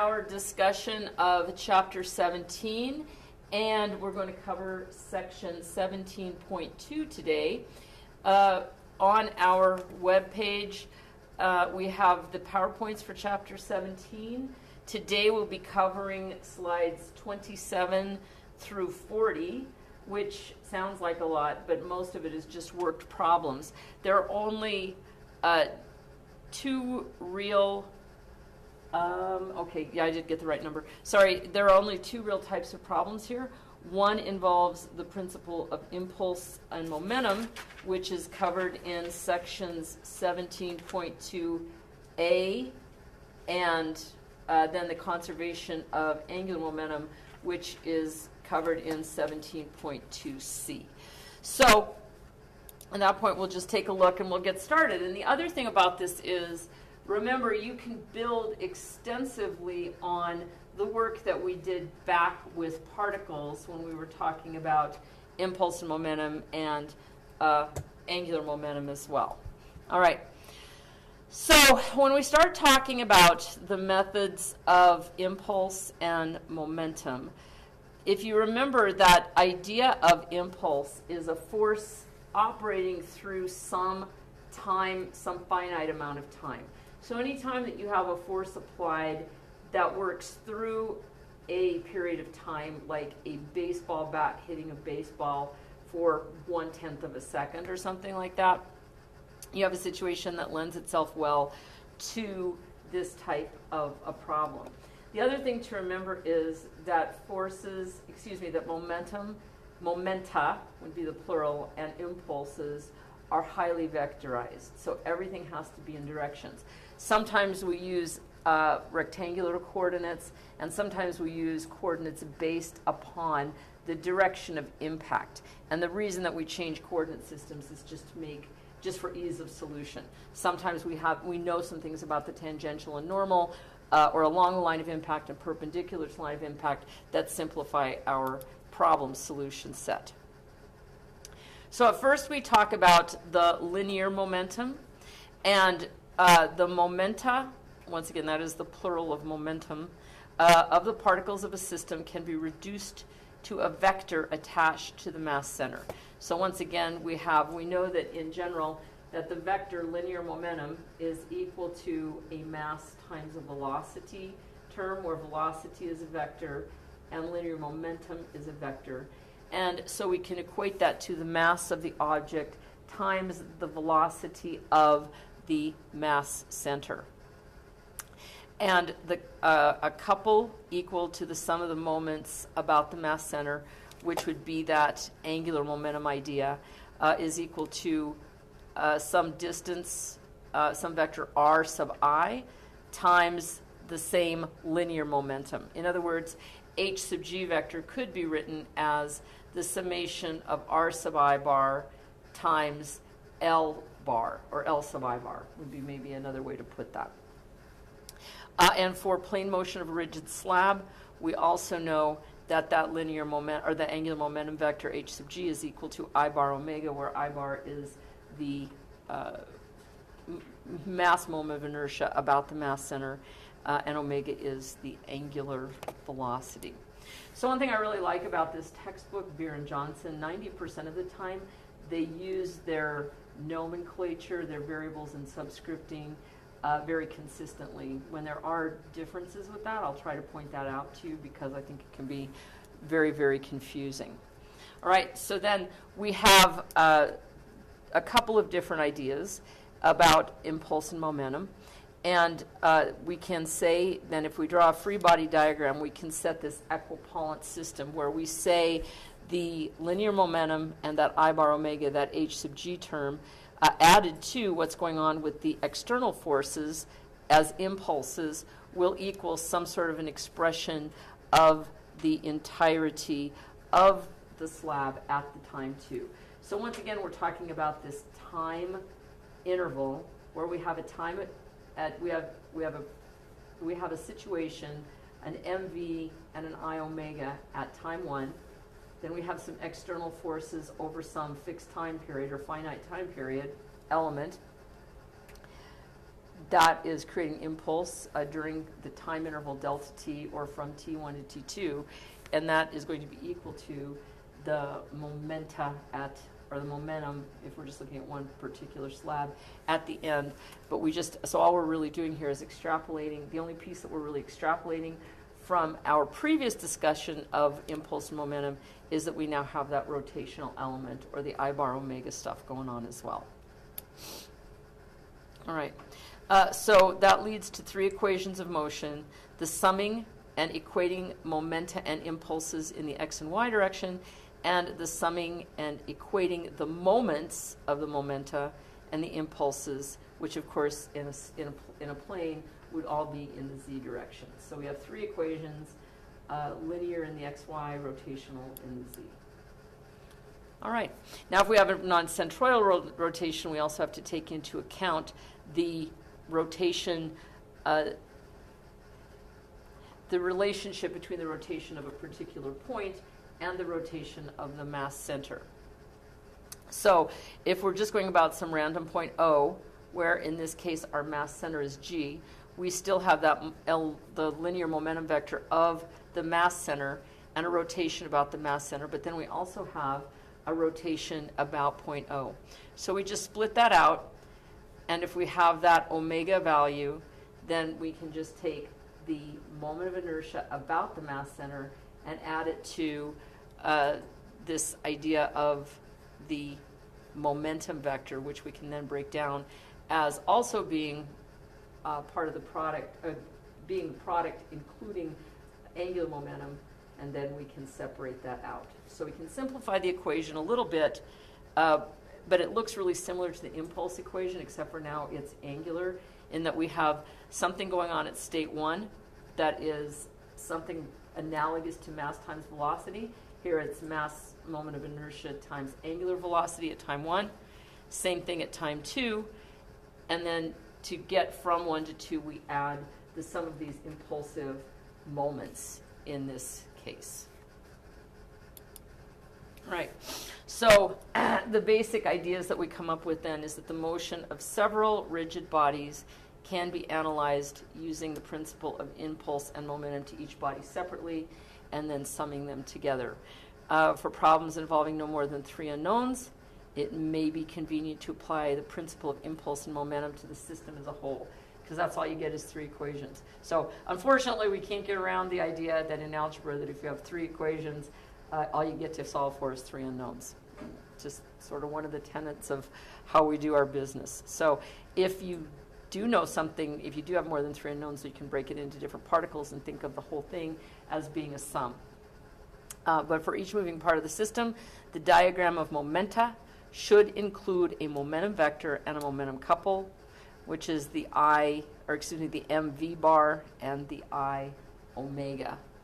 our discussion of Chapter 17, and we're going to cover Section 17.2 today. On our webpage, we have the PowerPoints for Chapter 17. Today we'll be covering slides 27 through 40, which sounds like a lot, but most of it is just worked problems. There are only two real... I did get the right number. Sorry, there are only two real types of problems here. One involves the principle of impulse and momentum, which is covered in sections 17.2a, and then the conservation of angular momentum, which is covered in 17.2c. So, at that point, we'll just take a look and we'll get started. And the other thing about this is, remember, you can build extensively on the work that we did back with particles when we were talking about impulse and momentum and angular momentum as well. All right. So when we start talking about the methods of impulse and momentum, if you remember, that idea of impulse is a force operating through some time, some finite amount of time. So anytime that you have a force applied that works through a period of time, like a baseball bat hitting a baseball for 1/10 of a second or something like that, you have a situation that lends itself well to this type of a problem. The other thing to remember is that momenta would be the plural, and impulses are highly vectorized. So everything has to be in directions. Sometimes we use rectangular coordinates, and sometimes we use coordinates based upon the direction of impact. And the reason that we change coordinate systems is just for ease of solution. Sometimes we know some things about the tangential and normal, or along the line of impact and perpendicular to the line of impact, that simplify our problem solution set. So at first we talk about the linear momentum, and the momenta, once again that is the plural of momentum, of the particles of a system can be reduced to a vector attached to the mass center. So once again we know that in general that the vector linear momentum is equal to a mass times a velocity term, where velocity is a vector and linear momentum is a vector. And so we can equate that to the mass of the object times the velocity of the mass center. And a couple equal to the sum of the moments about the mass center, which would be that angular momentum idea, is equal to some distance, some vector r sub I, times the same linear momentum. In other words, h sub g vector could be written as the summation of r sub I bar times L bar, or L sub I bar would be maybe another way to put that. And for plane motion of a rigid slab, we also know that linear moment, or the angular momentum vector h sub g, is equal to I bar omega, where I bar is the mass moment of inertia about the mass center, and omega is the angular velocity. So one thing I really like about this textbook, Beer and Johnson, 90% of the time they use their nomenclature, their variables and subscripting very consistently. When there are differences with that, I'll try to point that out to you because I think it can be very, very confusing. All right, so then we have a couple of different ideas about impulse and momentum. And we can say, then if we draw a free body diagram, we can set this equipolant system where we say the linear momentum and that I bar omega, that h sub g term, added to what's going on with the external forces as impulses will equal some sort of an expression of the entirety of the slab at the time t. So once again, we're talking about this time interval where we have a time we have a situation, an mv and an I omega at time 1. Then we have some external forces over some fixed time period or finite time period element. that is creating impulse during the time interval delta t, or from t1 to t2, and that is going to be equal to the momenta at, or the momentum, if we're just looking at one particular slab, at the end. But so all we're really doing here is extrapolating. The only piece that we're really extrapolating from our previous discussion of impulse and momentum is that we now have that rotational element, or the I bar omega stuff going on as well. All right. So that leads to three equations of motion: the summing and equating momenta and impulses in the x and y direction, and the summing and equating the moments of the momenta and the impulses, which of course in a plane would all be in the z direction. So we have three equations: linear in the xy, rotational in the z. All right. Now if we have a non-centroidal rotation, we also have to take into account the rotation, the relationship between the rotation of a particular point and the rotation of the mass center. So if we're just going about some random point O, where in this case our mass center is G, we still have that the linear momentum vector of the mass center and a rotation about the mass center, but then we also have a rotation about point O. So we just split that out, and if we have that omega value, then we can just take the moment of inertia about the mass center and add it to this idea of the momentum vector, which we can then break down as also being part of the product, being the product including angular momentum, and then we can separate that out. So we can simplify the equation a little bit, but it looks really similar to the impulse equation, except for now it's angular, in that we have something going on at state 1 that is something analogous to mass times velocity. Here it's mass moment of inertia times angular velocity at time 1. Same thing at time 2. And then to get from 1 to 2, we add the sum of these impulsive moments in this case. Right. So the basic ideas that we come up with then is that the motion of several rigid bodies can be analyzed using the principle of impulse and momentum to each body separately, and then summing them together. For problems involving no more than 3 unknowns, it may be convenient to apply the principle of impulse and momentum to the system as a whole, because that's all you get is 3 equations. So unfortunately, we can't get around the idea that in algebra that if you have 3 equations, all you get to solve for is 3 unknowns. Just sort of one of the tenets of how we do our business. So if you do know something, if you do have more than 3 unknowns, you can break it into different particles and think of the whole thing as being a sum. But for each moving part of the system, the diagram of momenta should include a momentum vector and a momentum couple, which is the the mv bar and the I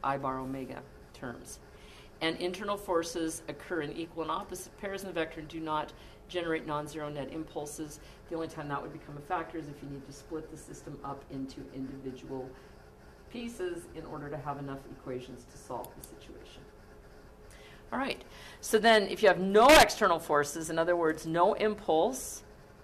bar omega terms. And internal forces occur in equal and opposite pairs in the vector and do not generate non-zero net impulses. The only time that would become a factor is if you need to split the system up into individual pieces in order to have enough equations to solve the situation. All right, so then if you have no external forces, in other words, no impulse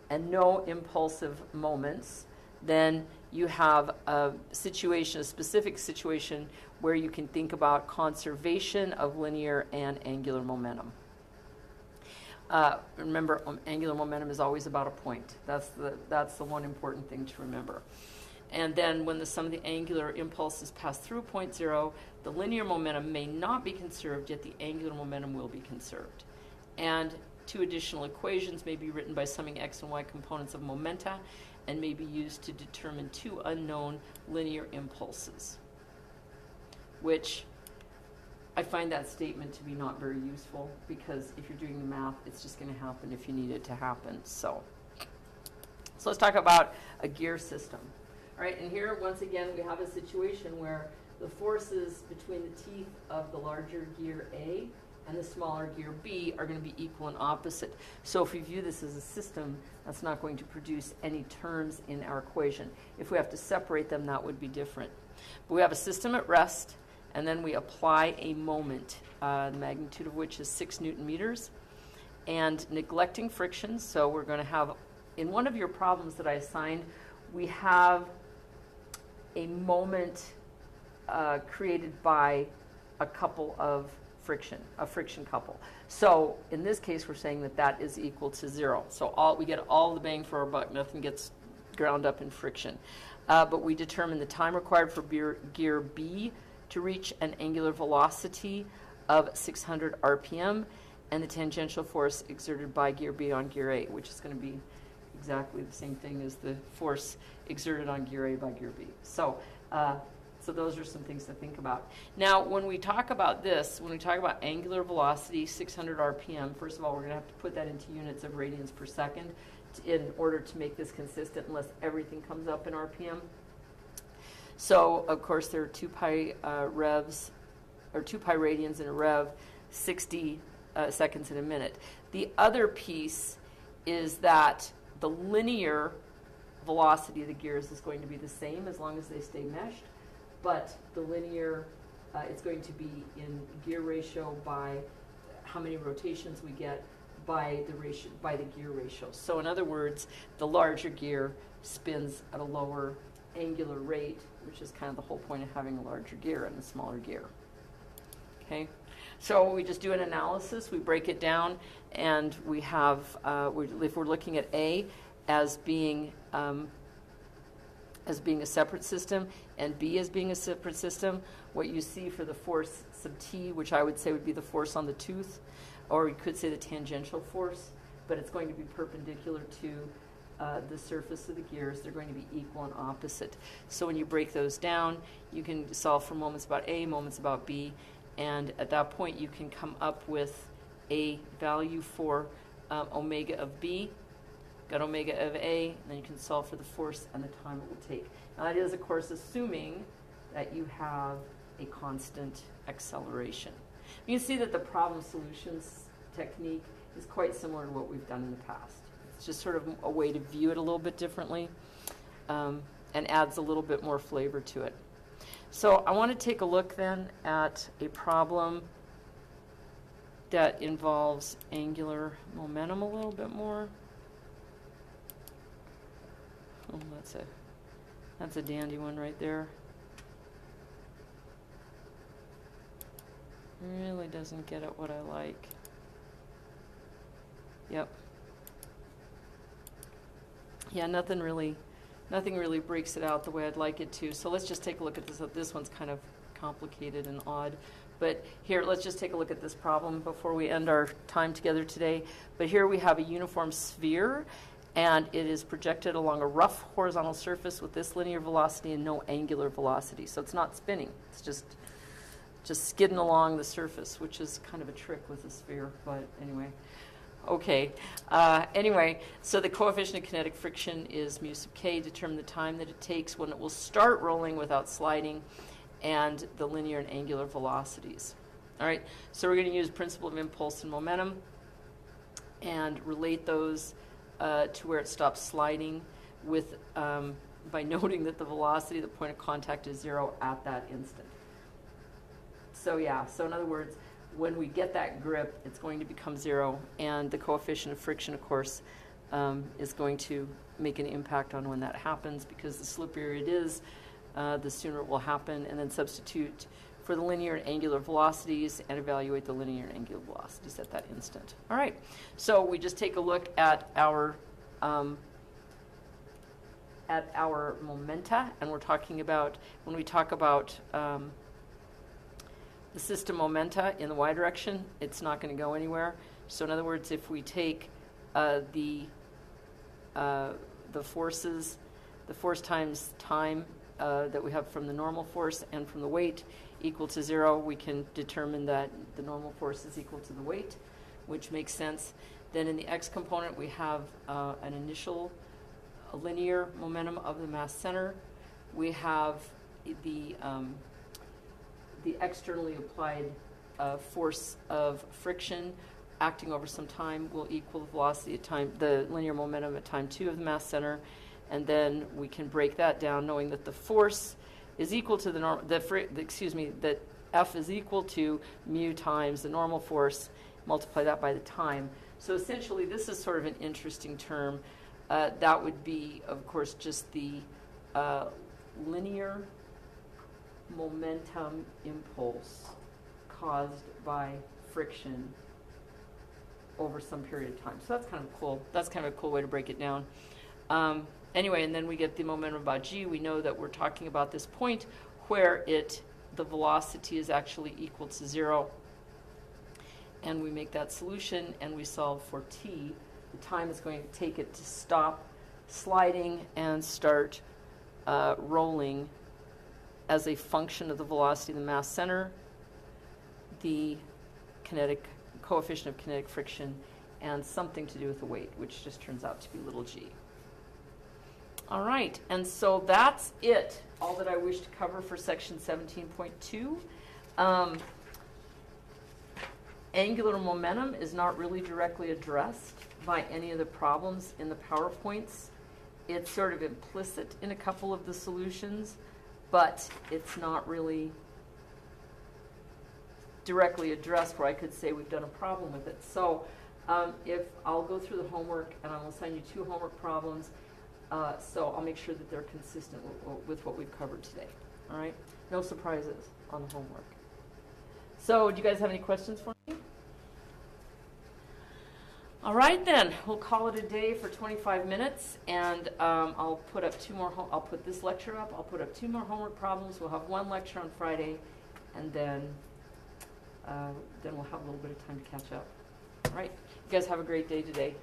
and no impulsive moments, then you have a specific situation where you can think about conservation of linear and angular momentum. Remember, angular momentum is always about a point. That's the one important thing to remember. And then when the sum of the angular impulses pass through point 0, the linear momentum may not be conserved, yet the angular momentum will be conserved. And 2 additional equations may be written by summing x and y components of momenta and may be used to determine 2 unknown linear impulses, which I find that statement to be not very useful, because if you're doing the math, it's just going to happen if you need it to happen. So let's talk about a gear system. All right, and here, once again, we have a situation where the forces between the teeth of the larger gear A and the smaller gear B are going to be equal and opposite. So if we view this as a system, that's not going to produce any terms in our equation. If we have to separate them, that would be different. But we have a system at rest, and then we apply a moment, the magnitude of which is 6 Newton meters, and neglecting friction. So we're going to have, in one of your problems that I assigned, we have a moment created by a couple of a friction couple. So in this case, we're saying that that is equal to 0. So we get all the bang for our buck. Nothing gets ground up in friction. But we determine the time required for gear B to reach an angular velocity of 600 RPM and the tangential force exerted by gear B on gear A, which is going to be exactly the same thing as the force exerted on gear A by gear B. So those are some things to think about. Now, when we talk about this, when we talk about angular velocity, 600 RPM, first of all, we're going to have to put that into units of radians per second in order to make this consistent unless everything comes up in RPM. So, of course, there are 2 pi revs, or 2 pi radians in a rev, 60 seconds in a minute. The other piece is that the linear velocity of the gears is going to be the same as long as they stay meshed, but the linear, it's going to be in gear ratio by how many rotations we get by the gear ratio. So in other words, the larger gear spins at a lower angular rate, which is kind of the whole point of having a larger gear and a smaller gear. Okay, so we just do an analysis, we break it down, and we have, if we're looking at A as being a separate system and B as being a separate system, what you see for the force sub T, which I would say would be the force on the tooth, or you could say the tangential force, but it's going to be perpendicular to the surface of the gears. They're going to be equal and opposite. So when you break those down, you can solve for moments about A, moments about B, and at that point you can come up with a value for omega of B, got omega of A, and then you can solve for the force and the time it will take. Now that is, of course, assuming that you have a constant acceleration. You can see that the problem solutions technique is quite similar to what we've done in the past. It's just sort of a way to view it a little bit differently and adds a little bit more flavor to it. So I want to take a look then at a problem that involves angular momentum a little bit more. Oh, that's a dandy one right there. Really doesn't get at what I like. Yep. Yeah, nothing really breaks it out the way I'd like it to. So let's just take a look at this. This one's kind of complicated and odd. But here, let's just take a look at this problem before we end our time together today. But here we have a uniform sphere, and it is projected along a rough horizontal surface with this linear velocity and no angular velocity. So it's not spinning. It's just skidding along the surface, which is kind of a trick with a sphere. But anyway. Okay. Anyway, so the coefficient of kinetic friction is mu sub k. Determine the time that it takes when it will start rolling without sliding, and the linear and angular velocities. All right. So we're going to use principle of impulse and momentum and relate those to where it stops sliding with by noting that the velocity, the point of contact, is 0 at that instant. So yeah. So in other words, when we get that grip, it's going to become 0, and the coefficient of friction, of course, is going to make an impact on when that happens, because the slippier it is, the sooner it will happen, and then substitute for the linear and angular velocities and evaluate the linear and angular velocities at that instant. All right, so we just take a look at our momenta, and we're talking about, when we talk about the system momenta in the y direction, it's not going to go anywhere. So in other words, if we take the forces, the force times time that we have from the normal force and from the weight equal to 0, we can determine that the normal force is equal to the weight, which makes sense. Then in the x component, we have an initial linear momentum of the mass center. We have the externally applied force of friction acting over some time will equal the velocity at time, the linear momentum at time 2 of the mass center, and then we can break that down, knowing that the force is equal to that F is equal to mu times the normal force, multiply that by the time. So essentially, this is sort of an interesting term. that would be, of course, just the linear momentum impulse caused by friction over some period of time. So that's kind of cool. That's kind of a cool way to break it down. Anyway, and then we get the momentum about g. We know that we're talking about this point where the velocity is actually equal to 0. And we make that solution and we solve for t. The time is going to take it to stop sliding and start rolling as a function of the velocity of the mass center, the coefficient of kinetic friction, and something to do with the weight, which just turns out to be little g. All right, and so that's it, all that I wish to cover for section 17.2. Angular momentum is not really directly addressed by any of the problems in the PowerPoints. It's sort of implicit in a couple of the solutions, but it's not really directly addressed where I could say we've done a problem with it. So if I'll go through the homework and I will assign you 2 homework problems, so I'll make sure that they're consistent with what we've covered today. All right? No surprises on the homework. So do you guys have any questions for me? All right, then. We'll call it a day for 25 minutes, and I'll put up 2 more. I'll put this lecture up. I'll put up 2 more homework problems. We'll have 1 lecture on Friday, and then we'll have a little bit of time to catch up. All right. You guys have a great day today.